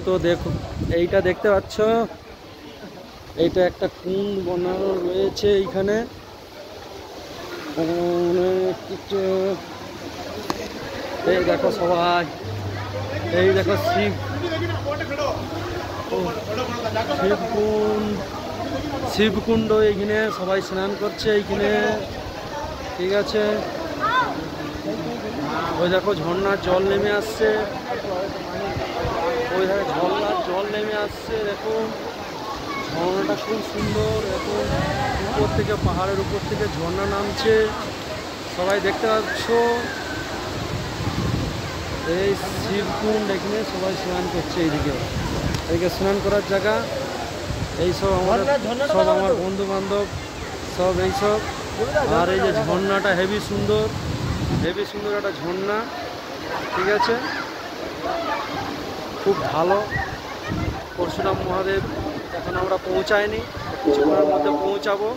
তো দেখো, এইটা দেখতে পাচ্ছ, এইটা একটা কুন্ড বানানো রয়েছে এইখানে। অনেক কিছু। এই দেখো সবাই, এই দেখো শিবকুণ্ড, শিবকুণ্ড এইখানে সবাই স্নান করছে এইখানে। ঠিক আছে, ওই দেখো ঝর্ণার জল নেমে আসছে, ওই দেখো ঝর্ণার জল নেমে আসছে। দেখো ঝর্ণাটা খুব সুন্দর, দেখো উপর থেকে, পাহাড়ের উপর থেকে ঝর্ণা নামছে, সবাই দেখতে পাচ্ছ। এই শিবকুণ্ড, এখানে সবাই স্নান করছে এইদিকে, এইদিকে স্নান করার জায়গা। এইসব আমার বন্ধু বান্ধব সব এইসব। আর এই যে ঝর্ণাটা হেভি সুন্দর, হেভি সুন্দর একটা ঝর্ণা। ঠিক আছে, খুব ভালো। পরশুরাম মহাদেব এখন আমরা পৌঁছাইনি, কিছুক্ষণের মধ্যে পৌঁছাবো।